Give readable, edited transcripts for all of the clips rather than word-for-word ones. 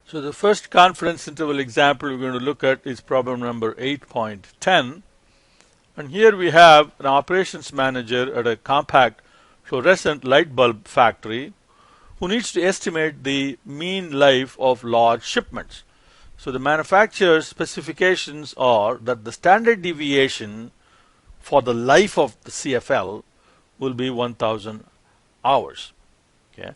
So the first confidence interval example we're going to look at is problem number 8.10. And here we have an operations manager at a compact fluorescent light bulb factory who needs to estimate the mean life of large shipments. So the manufacturer's specifications are that the standard deviation for the life of the CFL will be 1000 hours. Okay,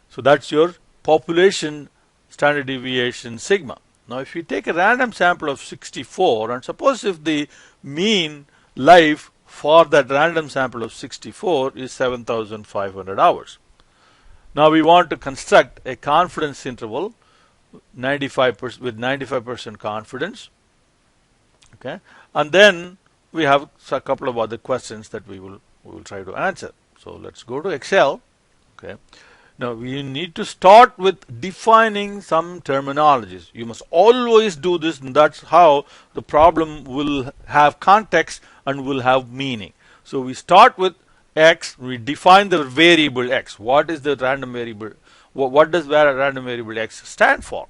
so that's your population standard deviation sigma. Now if you take a random sample of 64 and suppose if the mean life for that random sample of 64 is 7500 hours. Now we want to construct a confidence interval 95% with 95% confidence. Okay, and then we have a couple of other questions that we will try to answer. So let's go to Excel. Okay, now we need to start with defining some terminologies. You must always do this, and that's how the problem will have context and will have meaning. So we start with X, we define the variable X. What is the random variable? What does random variable X stand for?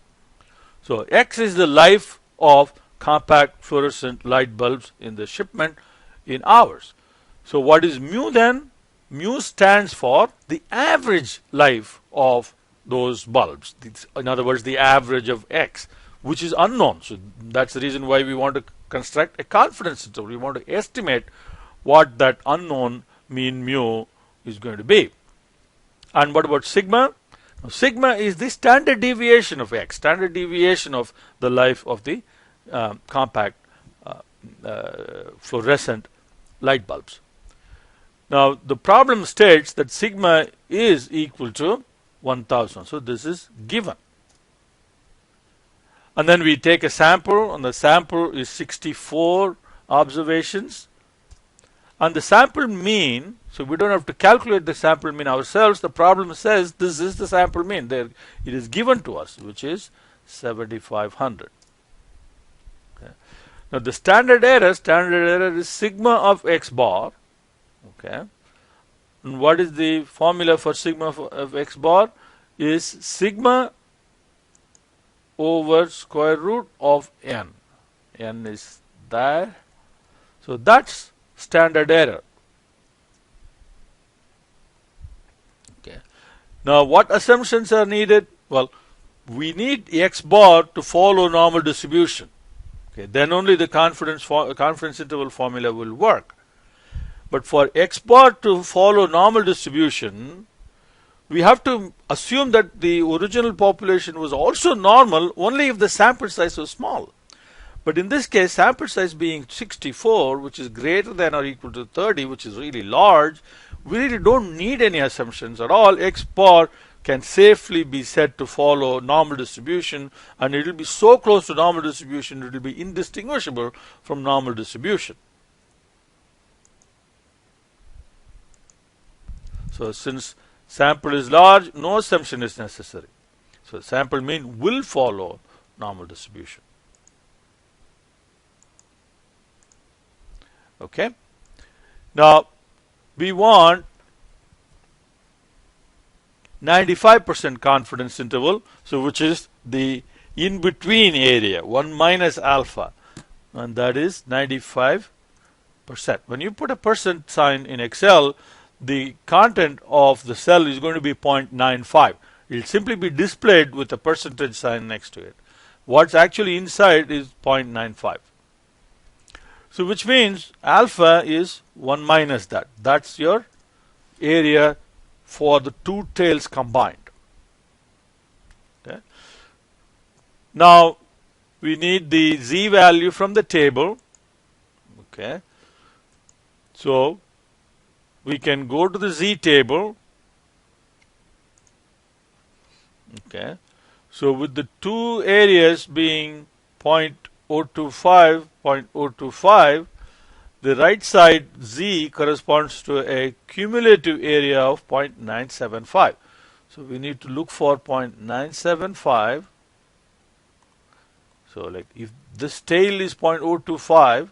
So X is the life of compact fluorescent light bulbs in the shipment in hours. So what is mu then? Mu stands for the average life of those bulbs. In other words, the average of X, which is unknown. So that's the reason why we want to construct a confidence interval. We want to estimate what that unknown mean mu is going to be. And what about sigma? Now, sigma is the standard deviation of X, standard deviation of the life of the compact fluorescent light bulbs. Now the problem states that sigma is equal to 1000. So this is given. And then we take a sample, and the sample is 64 observations. And the sample mean, so we don't have to calculate the sample mean ourselves. The problem says this is the sample mean. There, it is given to us, which is 7500. Okay. Now the standard error is sigma of X bar. Okay, and what is the formula for sigma of X bar? Is sigma over square root of n. N is there. So that's standard error. Okay. Now what assumptions are needed? Well, we need X bar to follow normal distribution. Okay, then only the confidence interval formula will work. But for X bar to follow normal distribution, we have to assume that the original population was also normal only if the sample size was small. But in this case, sample size being 64, which is greater than or equal to 30, which is really large, we really don't need any assumptions at all. X bar can safely be said to follow normal distribution, and it will be so close to normal distribution it will be indistinguishable from normal distribution. So since sample is large, no assumption is necessary. So sample mean will follow normal distribution. Okay. Now we want 95% confidence interval, so which is the in-between area, 1 minus alpha, and that is 95%. When you put a percent sign in Excel, the content of the cell is going to be 0.95. It will simply be displayed with a percentage sign next to it. What's actually inside is 0.95. So which means alpha is 1 minus that. That's your area for the two tails combined. Okay. Now we need the z value from the table. Okay. So we can go to the z table. Okay. So with the two areas being 0.025, 0.025, the right side z corresponds to a cumulative area of 0.975. So we need to look for 0.975. So like if this tail is 0.025,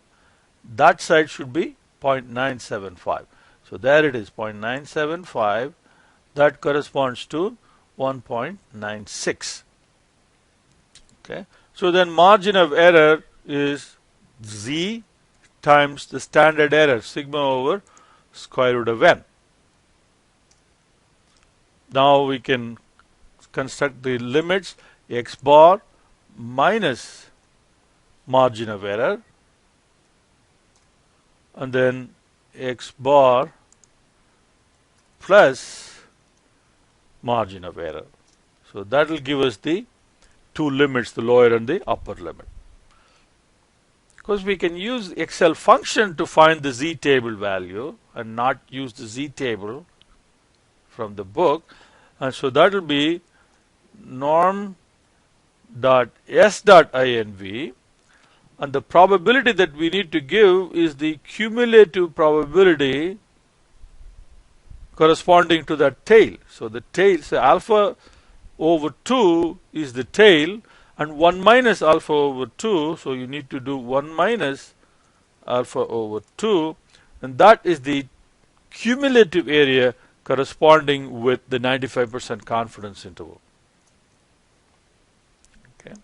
that side should be 0.975. So there it is, 0.975. That corresponds to 1.96. Okay, so then margin of error is Z times the standard error, sigma over square root of n. Now we can construct the limits x bar minus margin of error, and then x bar plus margin of error. So that will give us the two limits, the lower and the upper limit. Because we can use Excel function to find the Z table value and not use the Z table from the book, and so that will be norm dot s dot inv, and the probability that we need to give is the cumulative probability corresponding to that tail. So the tail, so alpha over 2 is the tail, and 1 minus alpha over 2, so you need to do 1 minus alpha over 2, and that is the cumulative area corresponding with the 95% confidence interval. Okay,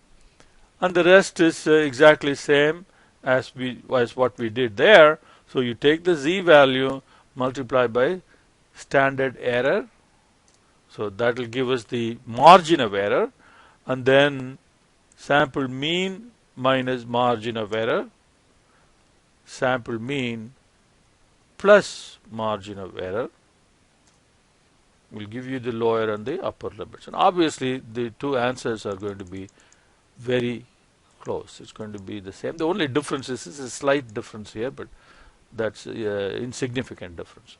and the rest is exactly same as what we did there. So you take the Z value, multiply by standard error, so that will give us the margin of error, and then sample mean minus margin of error, sample mean plus margin of error will give you the lower and the upper limits. And obviously the two answers are going to be very close. It's going to be the same. The only difference is a slight difference here, but that's insignificant difference.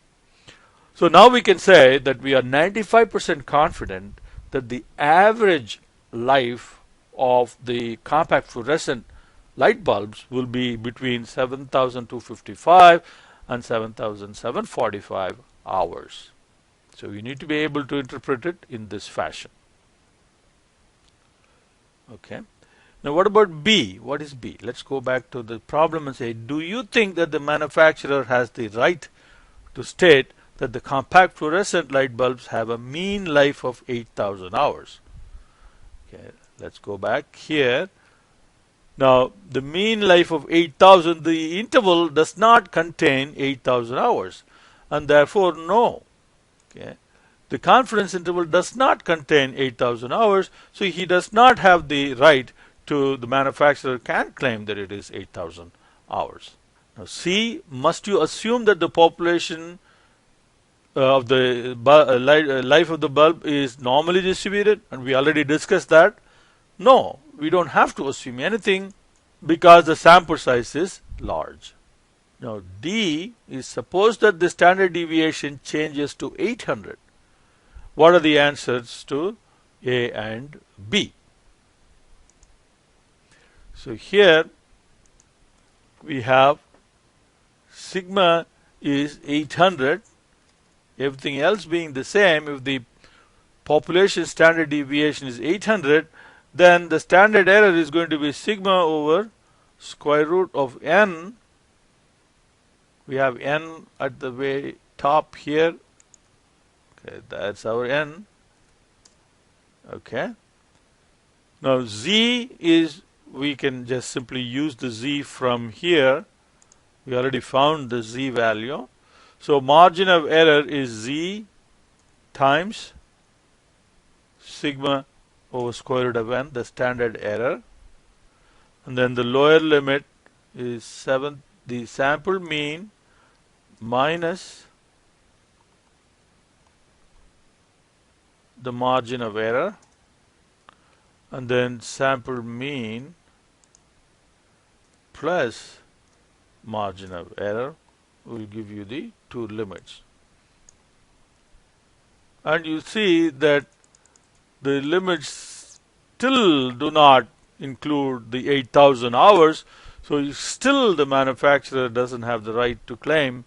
So now we can say that we are 95% confident that the average life of the compact fluorescent light bulbs will be between 7,255 and 7,745 hours. So you need to be able to interpret it in this fashion. Okay. Now what about B? What is B? Let's go back to the problem and say, do you think that the manufacturer has the right to state that the compact fluorescent light bulbs have a mean life of 8,000 hours? Okay, let's go back here. Now the mean life of 8,000, the interval does not contain 8,000 hours, and therefore no. Okay, the confidence interval does not contain 8,000 hours, so he does not have the right to, the manufacturer can claim that it is 8,000 hours. Now C, must you assume that the population of the life of the bulb is normally distributed? And we already discussed that. No, we don't have to assume anything because the sample size is large. Now D is, suppose that the standard deviation changes to 800. What are the answers to A and B? So here we have sigma is 800, everything else being the same. If the population standard deviation is 800, then the standard error is going to be sigma over square root of n. We have n at the very top here. Okay, that's our n. Okay. Now Z is, we can just simply use the Z from here. We already found the Z value. So margin of error is Z times sigma over square root of n, the standard error. And then the lower limit is the sample mean minus the margin of error, and then sample mean plus margin of error will give you the two limits. And you see that the limits still do not include the 8,000 hours, so still the manufacturer doesn't have the right to claim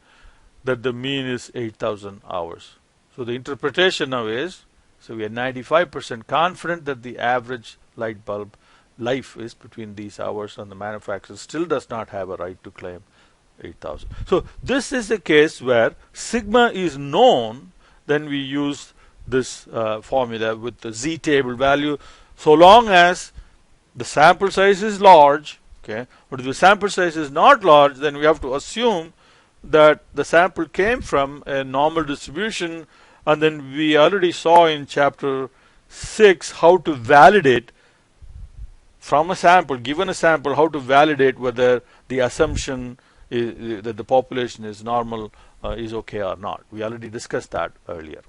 that the mean is 8,000 hours. So the interpretation now is, so we are 95% confident that the average light bulb life is between these hours, and the manufacturer still does not have a right to claim 8,000. So this is a case where sigma is known, then we use this formula with the Z table value. So long as the sample size is large, okay, but if the sample size is not large, then we have to assume that the sample came from a normal distribution, and then we already saw in chapter 6 how to validate from a sample, given a sample, how to validate whether the assumption is, that the population is normal is okay or not. We already discussed that earlier.